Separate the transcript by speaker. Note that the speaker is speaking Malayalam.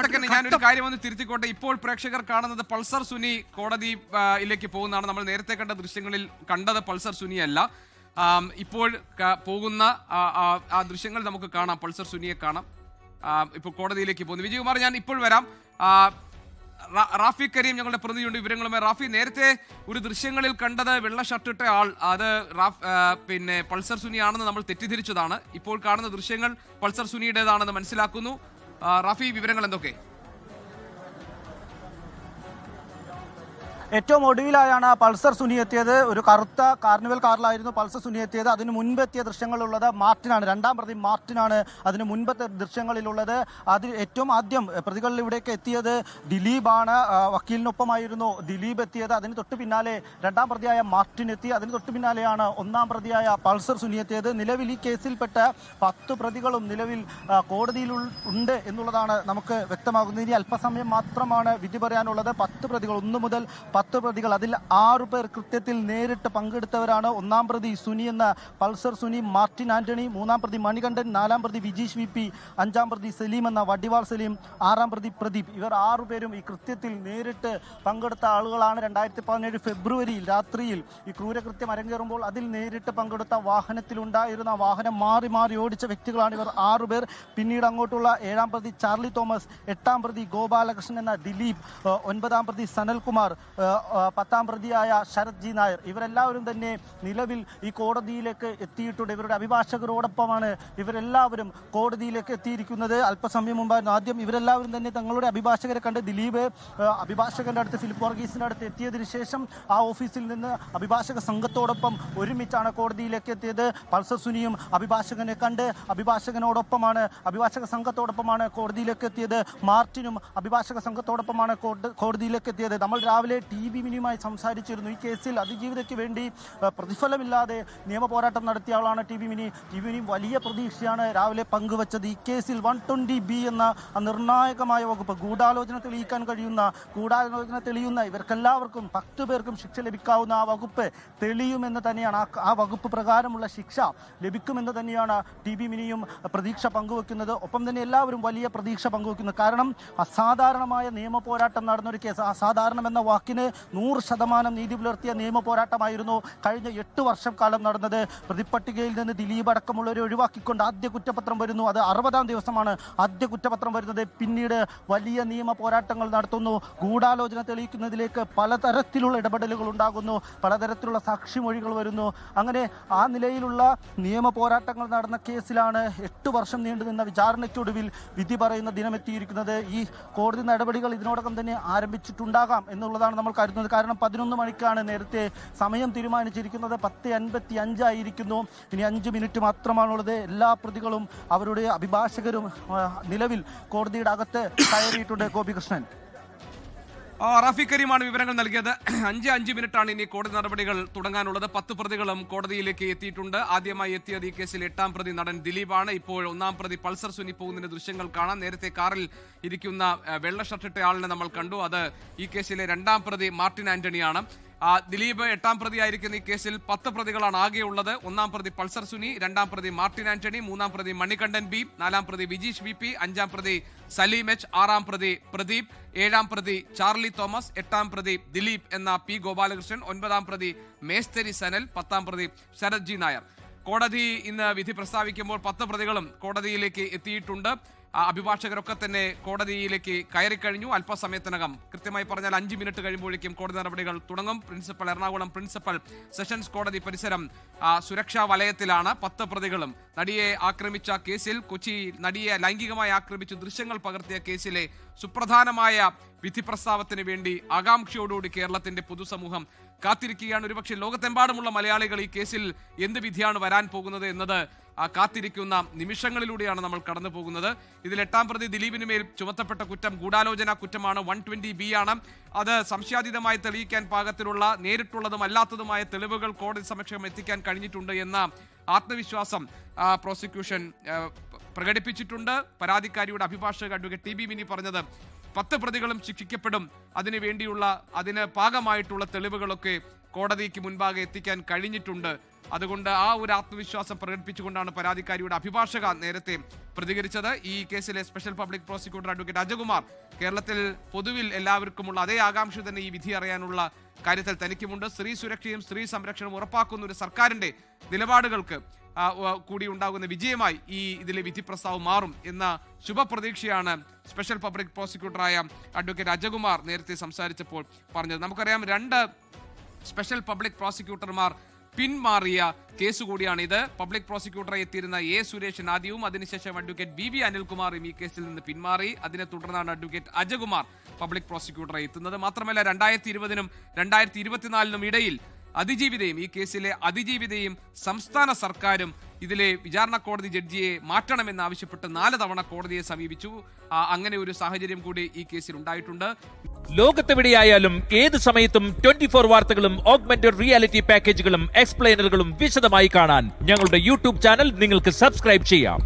Speaker 1: അടക്കന്നെ ഞാനൊരു കാര്യം ഒന്ന് തിരുത്തിക്കോട്ടെ. ഇപ്പോൾ പ്രേക്ഷകർ കാണുന്നത് പൾസർ സുനി കോടതിയിലേക്ക് പോകുന്നതാണ്. നമ്മൾ നേരത്തെ കണ്ട ദൃശ്യങ്ങളിൽ കണ്ടത് പൾസർ സുനി അല്ല. ഇപ്പോൾ പോകുന്ന ആ ദൃശ്യങ്ങൾ നമുക്ക് കാണാം. പൾസർ സുനിയെ കാണാം. ഇപ്പോൾ കോടതിയിലേക്ക് പോകുന്നു. വിജയകുമാർ, ഞാൻ ഇപ്പോൾ വരാം. റാഫി കരീം ഞങ്ങളുടെ പ്രതിനിധിയുണ്ട് വിവരങ്ങളുമായി. റാഫി, നേരത്തെ ഒരു ദൃശ്യങ്ങളിൽ കണ്ടത് വെള്ള ഷർട്ടിട്ട ആൾ അത് പിന്നെ പൾസർ സുനി ആണെന്ന് നമ്മൾ തെറ്റിദ്ധരിച്ചതാണ്. ഇപ്പോൾ കാണുന്ന ദൃശ്യങ്ങൾ പൾസർ സുനിയുടേതാണെന്ന് മനസ്സിലാക്കുന്നു. റാഫി, വിവരങ്ങൾ എന്തൊക്കെ?
Speaker 2: ഏറ്റവും ഒടുവിലായാണ് പൾസർ സുനി എത്തിയത്. ഒരു കറുത്ത കാർണിവൽ കാറിലായിരുന്നു പൾസർ സുനി എത്തിയത്. അതിന് മുൻപെത്തിയ ദൃശ്യങ്ങളുള്ളത് മാർട്ടിനാണ്, രണ്ടാം പ്രതി മാർട്ടിനാണ് അതിന് മുൻപത്തെ ദൃശ്യങ്ങളിലുള്ളത്. അതിൽ ഏറ്റവും ആദ്യം പ്രതികളിൽ ഇവിടേക്ക് എത്തിയത് ദിലീപാണ്. വക്കീലിനൊപ്പമായിരുന്നു ദിലീപ് എത്തിയത്. അതിന് തൊട്ട് പിന്നാലെ രണ്ടാം പ്രതിയായ മാർട്ടിൻ എത്തി. അതിന് തൊട്ട് പിന്നാലെയാണ് ഒന്നാം പ്രതിയായ പൾസർ സുനി എത്തിയത്. നിലവിൽ ഈ കേസിൽപ്പെട്ട 10 പ്രതികളും നിലവിൽ കോടതിയിൽ ഉണ്ട് എന്നുള്ളതാണ് നമുക്ക് വ്യക്തമാകുന്നത്. ഇനി അല്പസമയം മാത്രമാണ് വിധി പറയാനുള്ളത്. 10 പ്രതികൾ, 1 മുതൽ 10 പ്രതികൾ, അതിൽ 6 പേർ കൃത്യത്തിൽ നേരിട്ട് പങ്കെടുത്തവരാണ്. ഒന്നാം പ്രതി സുനി എന്ന പൾസർ സുനി, മാർട്ടിൻ ആന്റണി, മൂന്നാം പ്രതി മണികണ്ഠൻ, നാലാം പ്രതി വിജീഷ് VP, അഞ്ചാം പ്രതി സലീം എന്ന വടിവാൾ സലീം, ആറാം പ്രതി പ്രദീപ്. ഇവർ 6 പേരും ഈ കൃത്യത്തിൽ നേരിട്ട് പങ്കെടുത്ത ആളുകളാണ്. 2017 ഫെബ്രുവരിയിൽ രാത്രിയിൽ ഈ ക്രൂരകൃത്യം അരങ്ങേറുമ്പോൾ അതിൽ നേരിട്ട് പങ്കെടുത്ത വാഹനത്തിലുണ്ടായിരുന്ന വാഹനം മാറി മാറി ഓടിച്ച വ്യക്തികളാണ് ഇവർ 6 പേർ. പിന്നീട് അങ്ങോട്ടുള്ള 7ആം പ്രതി ചാർലി തോമസ്, 8ആം പ്രതി ഗോപാലകൃഷ്ണൻ എന്ന ദിലീപ്, 9ആം പ്രതി സനൽകുമാർ, 10ആം പ്രതിയായ ശരത് ജി നായർ, ഇവരെല്ലാവരും തന്നെ നിലവിൽ ഈ കോടതിയിലേക്ക് എത്തിയിട്ടുണ്ട്. ഇവരുടെ അഭിഭാഷകരോടൊപ്പമാണ് ഇവരെല്ലാവരും കോടതിയിലേക്ക് എത്തിയിരിക്കുന്നത്. അല്പസമയം മുമ്പായിരുന്നു ആദ്യം ഇവരെല്ലാവരും തന്നെ തങ്ങളുടെ അഭിഭാഷകരെ കണ്ട് ദിലീപ് അഭിഭാഷകന്റെ അടുത്ത്, ഫിലിപ്പ് വർഗീസിന്റെ അടുത്ത് എത്തിയതിനു ശേഷം ആ ഓഫീസിൽ നിന്ന് അഭിഭാഷക സംഘത്തോടൊപ്പം ഒരുമിച്ചാണ് കോടതിയിലേക്ക് എത്തിയത്. പൾസർ സുനിയും അഭിഭാഷകനെ കണ്ട് അഭിഭാഷക സംഘത്തോടൊപ്പമാണ് കോടതിയിലേക്ക് എത്തിയത്. മാർട്ടിനും അഭിഭാഷക സംഘത്തോടൊപ്പമാണ് കോടതിയിലേക്ക് എത്തിയത്. നമ്മൾ രാവിലെ TV മിനിയുമായി സംസാരിച്ചിരുന്നു. ഈ കേസിൽ അതിജീവിതയ്ക്ക് വേണ്ടി പ്രതിഫലമില്ലാതെ നിയമ പോരാട്ടം നടത്തിയ ആളാണ് TV മിനി. വലിയ പ്രതീക്ഷയാണ് രാവിലെ പങ്കുവച്ചത്. ഈ കേസിൽ 120B എന്ന നിർണായകമായ വകുപ്പ്, ഗൂഢാലോചന തെളിയുന്ന ഇവർക്കെല്ലാവർക്കും 10 പേർക്കും ശിക്ഷ ലഭിക്കാവുന്ന ആ വകുപ്പ് തെളിയുമെന്ന് തന്നെയാണ്, ആ വകുപ്പ് പ്രകാരമുള്ള ശിക്ഷ ലഭിക്കുമെന്ന് തന്നെയാണ് TV മിനിയും പ്രതീക്ഷ പങ്കുവെക്കുന്നത്. ഒപ്പം തന്നെ എല്ലാവരും വലിയ പ്രതീക്ഷ പങ്കുവെക്കുന്നു. കാരണം അസാധാരണമായ നിയമ പോരാട്ടം നടന്നൊരു കേസ്, അസാധാരണം എന്ന വാക്കിന് 100% നീതി പുലർത്തിയ നിയമ പോരാട്ടമായിരുന്നു കഴിഞ്ഞ 8 വർഷം കാലം നടന്നത്. പ്രതിപ്പട്ടികയിൽ നിന്ന് ദിലീപ് അടക്കമുള്ളവരെ ഒഴിവാക്കിക്കൊണ്ട് ആദ്യ കുറ്റപത്രം വരുന്നു. അത് 60-ാം ദിവസമാണ് ആദ്യ കുറ്റപത്രം വരുന്നത്. പിന്നീട് വലിയ നിയമ പോരാട്ടങ്ങൾ നടത്തുന്നു. ഗൂഢാലോചന തെളിയിക്കുന്നതിലേക്ക് പലതരത്തിലുള്ള ഇടപെടലുകൾ ഉണ്ടാകുന്നു, പലതരത്തിലുള്ള സാക്ഷിമൊഴികൾ വരുന്നു. അങ്ങനെ ആ നിലയിലുള്ള നിയമ പോരാട്ടങ്ങൾ നടന്ന കേസിലാണ് 8 വർഷം നീണ്ടുനിന്ന വിചാരണയ്ക്കൊടുവിൽ വിധി പറയുന്ന ദിനമെത്തിയിരിക്കുന്നത്. ഈ കോടതി നടപടികൾ ഇതിനോടകം തന്നെ ആരംഭിച്ചിട്ടുണ്ടാകാം എന്നുള്ളതാണ് നമ്മൾ കരുതുന്നത്. കാരണം 11 മണിക്കാണ് നേരത്തെ സമയം തീരുമാനിച്ചിരിക്കുന്നത്. 10:55 ആയിരിക്കുന്നു. ഇനി 5 മിനിറ്റ് മാത്രമാണുള്ളത്. എല്ലാ പ്രതികളും അവരുടെ അഭിഭാഷകരും നിലവിൽ കോടതിയുടെ അകത്ത് കയറിയിട്ടുണ്ട്. ഗോപികൃഷ്ണൻ.
Speaker 1: റാഫി കരീമാണ് വിവരങ്ങൾ നൽകിയത്. 5 മിനിറ്റാണ് ഇനി കോടതി നടപടികൾ തുടങ്ങാനുള്ളത്. 10 പ്രതികളും കോടതിയിലേക്ക് എത്തിയിട്ടുണ്ട്. ആദ്യമായി എത്തിയത് ഈ കേസിൽ 8ആം പ്രതി നടൻ ദിലീപാണ്. ഇപ്പോൾ 1ആം പ്രതി പൾസർ സുനി പോകുന്നതിന്റെ ദൃശ്യങ്ങൾ കാണാം. നേരത്തെ കാറിൽ ഇരിക്കുന്ന വെള്ള ഷർട്ടിട്ട ആളിനെ നമ്മൾ കണ്ടു. അത് ഈ കേസിലെ 2ആം പ്രതി മാർട്ടിൻ ആന്റണിയാണ്. ദിലീപ് 8ആം പ്രതി ആയിരിക്കുന്ന ഈ കേസിൽ 10 പ്രതികളാണ് ആകെയുള്ളത്. 1ആം പ്രതി പൾസർ സുനി, 2ആം പ്രതി മാർട്ടിൻ ആന്റണി, 3ആം പ്രതി മണികണ്ഠൻ B, 4ആം പ്രതി വിജീഷ് VP, 5ആം പ്രതി സലീം H, 6ആം പ്രതി പ്രദീപ്, 7ആം പ്രതി ചാർലി തോമസ്, 8ആം പ്രതി ദിലീപ് എന്ന P ഗോപാലകൃഷ്ണൻ, 9ആം പ്രതി മേസ്തരി സനൽ, 10ആം പ്രതി ശരത് ജി നായർ. കോടതി ഇന്ന് വിധി പ്രസ്താവിക്കുമ്പോൾ 10 പ്രതികളും കോടതിയിലേക്ക് എത്തിയിട്ടുണ്ട്. അഭിഭാഷകരൊക്കെ തന്നെ കോടതിയിലേക്ക് കയറിക്കഴിഞ്ഞു. അല്പസമയത്തിനകം, കൃത്യമായി പറഞ്ഞാൽ 5 മിനിറ്റ് കഴിയുമ്പോഴേക്കും കോടതി നടപടികൾ തുടങ്ങും. എറണാകുളം പ്രിൻസിപ്പൽ സെഷൻസ് കോടതി പരിസരം സുരക്ഷാ വലയത്തിലാണ് 10 പ്രതികളും. നടിയെ ആക്രമിച്ച കേസിൽ, കൊച്ചി നടിയെ ലൈംഗികമായി ആക്രമിച്ച് ദൃശ്യങ്ങൾ പകർത്തിയ കേസിലെ സുപ്രധാനമായ വിധി പ്രസ്താവത്തിന് വേണ്ടി ആകാംക്ഷയോടുകൂടി കേരളത്തിന്റെ പൊതുസമൂഹം കാത്തിരിക്കുകയാണ്. ഒരുപക്ഷെ ലോകത്തെമ്പാടുമുള്ള മലയാളികൾ ഈ കേസിൽ എന്ത് വിധിയാണ് വരാൻ പോകുന്നത് എന്നത് കാത്തിരിക്കുന്ന നിമിഷങ്ങളിലൂടെയാണ് നമ്മൾ കടന്നു പോകുന്നത്. ഇതിൽ 8ആം പ്രതി ദിലീപിന് മേൽ ചുമത്തപ്പെട്ട കുറ്റം ഗൂഢാലോചന കുറ്റമാണ്. 120B ആണ്. അത് സംശയാതീതമായി തെളിയിക്കാൻ പാകത്തിലുള്ള നേരിട്ടുള്ളതും അല്ലാത്തതുമായ തെളിവുകൾ കോടതി സമക്ഷം എത്തിക്കാൻ കഴിഞ്ഞിട്ടുണ്ട് എന്ന ആത്മവിശ്വാസം പ്രോസിക്യൂഷൻ പ്രകടിപ്പിച്ചിട്ടുണ്ട്. പരാതിക്കാരിയുടെ അഭിഭാഷക അഡ്വക്കേറ്റ് TV മിനി പറഞ്ഞത് 10 പ്രതികളും ശിക്ഷിക്കപ്പെടും, അതിന് പാകമായിട്ടുള്ള തെളിവുകളൊക്കെ കോടതിക്ക് മുൻപാകെ എത്തിക്കാൻ കഴിഞ്ഞിട്ടുണ്ട്. അതുകൊണ്ട് ആ ഒരു ആത്മവിശ്വാസം പ്രകടിപ്പിച്ചുകൊണ്ടാണ് പരാതിക്കാരിയുടെ അഭിഭാഷക നേരത്തെ പ്രതികരിച്ചത്. ഈ കേസിലെ special public prosecutor advocate Ajakumar കേരളത്തിൽ പൊതുവിൽ എല്ലാവർക്കുമുള്ള അതേ ആകാംക്ഷ തന്നെ ഈ വിധി അറിയാനുള്ള കാര്യത്തിൽ തനിക്കുമുണ്ട്. സ്ത്രീ സുരക്ഷയും സ്ത്രീ സംരക്ഷണവും ഉറപ്പാക്കുന്ന ഒരു സർക്കാരിന്റെ നിലപാടുകൾക്ക് കൂടി ഉണ്ടാകുന്ന വിജയമായി ഈ ഇതിലെ വിധി പ്രസ്താവം മാറും എന്ന ശുഭപ്രതീക്ഷയാണ് സ്പെഷ്യൽ പബ്ലിക് പ്രോസിക്യൂട്ടറായ അഡ്വക്കേറ്റ് അജകുമാർ നേരത്തെ സംസാരിച്ചപ്പോൾ പറഞ്ഞത്. നമുക്കറിയാം, 2 സ്പെഷ്യൽ പബ്ലിക് പ്രോസിക്യൂട്ടർമാർ പിന്മാറിയ കേസ് കൂടിയാണ് ഇത്. പബ്ലിക് പ്രോസിക്യൂട്ടറെ എത്തിയിരുന്ന എ സുരേഷൻ ആദ്യവും അതിനുശേഷം അഡ്വക്കേറ്റ് ബി അനിൽകുമാറും ഈ കേസിൽ നിന്ന് പിന്മാറി. അതിനെ തുടർന്നാണ് അഡ്വക്കേറ്റ് അജകുമാർ പബ്ലിക് പ്രോസിക്യൂട്ടറെ എത്തുന്നത്. മാത്രമല്ല 2020-നും 2024-നും ഇടയിൽ അതിജീവിതയും ഈ കേസിലെ അതിജീവിതയും സംസ്ഥാന സർക്കാരും ഇതിലെ വിചാരണ കോടതി ജഡ്ജിയെ മാറ്റണമെന്നാവശ്യപ്പെട്ട് 4 തവണ കോടതിയെ സമീപിച്ചു. അങ്ങനെ ഒരു സാഹചര്യം കൂടി ഈ കേസിൽ ഉണ്ടായിട്ടുണ്ട്.
Speaker 3: ലോകത്തെവിടെയായാലും ഏത് സമയത്തും 24 വാർത്തകളും ഓഗ്മെന്റഡ് റിയാലിറ്റി പാക്കേജുകളും എക്സ്പ്ലെയിനറുകളും വിശദമായി കാണാൻ ഞങ്ങളുടെ യൂട്യൂബ് ചാനൽ നിങ്ങൾക്ക് സബ്സ്ക്രൈബ് ചെയ്യാം.